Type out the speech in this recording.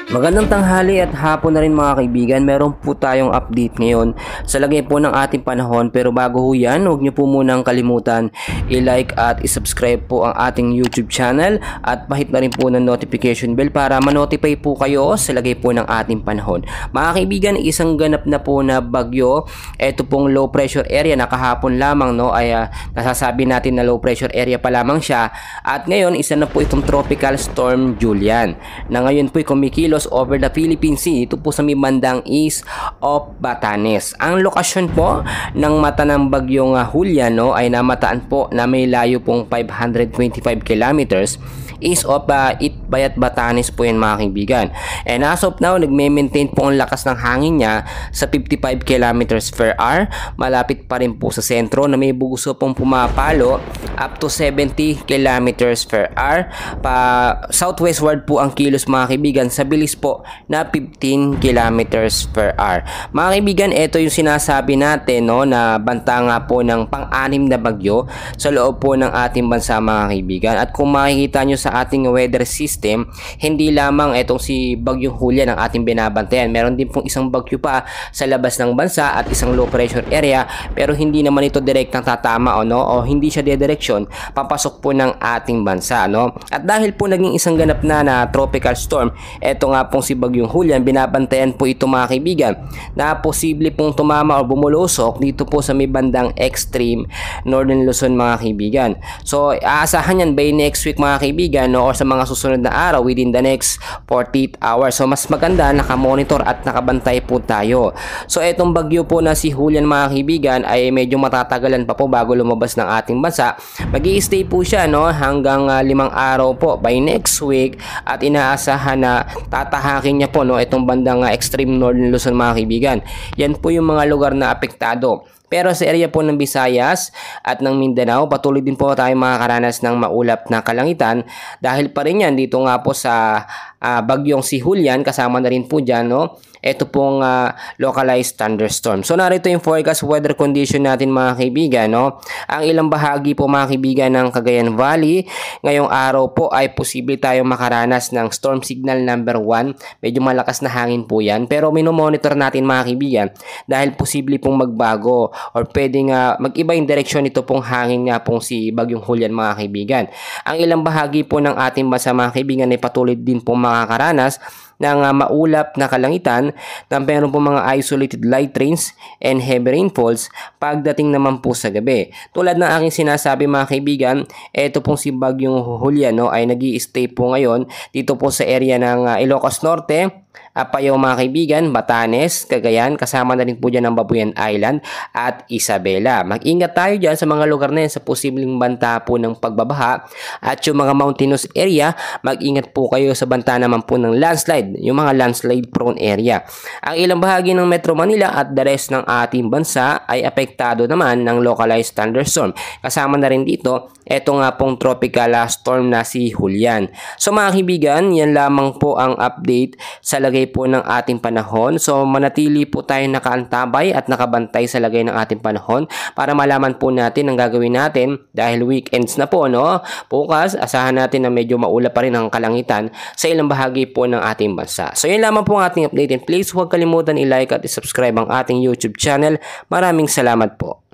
Magandang tanghali at hapon na rin mga kaibigan. Meron po tayong update ngayon sa lagay po ng ating panahon. Pero bago ho yan, huwag nyo po munang kalimutan i-like at i-subscribe po ang ating YouTube channel at pahit na rin po ng notification bell para ma-notify po kayo sa lagay po ng ating panahon. Mga kaibigan, isang ganap na po na bagyo. Ito pong low pressure area na kahapon lamang ay nasasabi natin na low pressure area pa lamang siya. At ngayon, isa na po itong tropical storm Julian na ngayon po kumikilos over the Philippine Sea. Ito po sa may bandang east of Batanes. Ang lokasyon po ng mata ng bagyong Julian ay namataan po na may layo pong 525 kilometers east of Itbayat, Batanes po yan mga kaibigan. And as of now, nagme-maintain po ang lakas ng hangin niya sa 55 kilometers per hour. Malapit pa rin po sa sentro na may buguso pong pumapalo up to 70 kilometers per hour. Southwestward po ang kilos mga kaibigan sa bilis po na 15 kilometers per hour. Mga kaibigan, ito yung sinasabi natin na banta nga po ng pang-anim na bagyo sa loob po ng ating bansa mga kaibigan. At kung makikita nyo sa ating weather system, hindi lamang itong si bagyong Julian ang ating binabantayan. Meron din pong isang bagyo pa sa labas ng bansa at isang low pressure area, pero hindi naman ito direktang tatama o hindi siya dedireksyon papasok po ng ating bansa. At dahil po naging isang ganap na tropical storm, ito nga pong si bagyong Julian, binabantayan po ito mga kaibigan na posible pong tumama o bumulusok dito po sa may bandang extreme northern Luzon mga kaibigan. So aasahan yan by next week mga kaibigan o sa mga susunod na araw within the next 48 hours. So mas maganda nakamonitor at nakabantay po tayo. So itong bagyo po na si Julian mga kaibigan ay medyo matatagalan pa po bago lumabas ng ating bansa. Mag-i-stay po siya hanggang 5 araw po by next week at inaasahan na tatahakin niya po itong bandang extreme northern Luzon mga kaibigan. Yan po yung mga lugar na apektado. Pero sa area po ng Visayas at ng Mindanao, patuloy din po tayo makakaranas ng maulap na kalangitan dahil pa rin yan dito nga po sa bagyong si Julian, kasama na rin po dyan ito pong localized thunderstorm. So narito yung forecast weather condition natin mga kaibigan. Ang ilang bahagi po mga kaibigan ng Cagayan Valley, ngayong araw po ay posible tayong makaranas ng storm signal number 1. Medyo malakas na hangin po yan, pero minomonitor natin mga kaibigan dahil posible pong magbago or pwedeng mag-iba yung direksyon nito pong hangin nga pong si bagyong Julian mga kaibigan. Ang ilang bahagi po ng ating bansa mga kaibigan ay patuloy din pong makakaranas ng maulap na kalangitan na meron po mga isolated light rains and heavy rainfalls pagdating naman po sa gabi. Tulad ng aking sinasabi mga kaibigan, ito pong si bagyong Julian ay nag-i-stay po ngayon dito po sa area ng Ilocos Norte, Apayao mga kaibigan, Batanes, Cagayan, kasama na rin po dyan ang Babuyan Island at Isabela. Mag-ingat tayo dyan sa mga lugar na yan sa posibleng banta po ng pagbabaha at yung mga mountainous area, mag-ingat po kayo sa banta naman po ng landslide, yung mga landslide prone area. Ang ilang bahagi ng Metro Manila at the rest ng ating bansa ay apektado naman ng localized thunderstorm. Kasama na rin dito, eto nga pong tropical storm na si Julian. So mga kaibigan, yan lamang po ang update sa lagay po ng ating panahon. So manatili po tayo nakaantabay at nakabantay sa lagay ng ating panahon para malaman po natin ang gagawin natin dahil weekends na po bukas asahan natin na medyo maulap pa rin ang kalangitan sa ilang bahagi po ng ating bansa. So yun lamang po ang ating update and please huwag kalimutan i-like at i-subscribe ang ating YouTube channel. Maraming salamat po.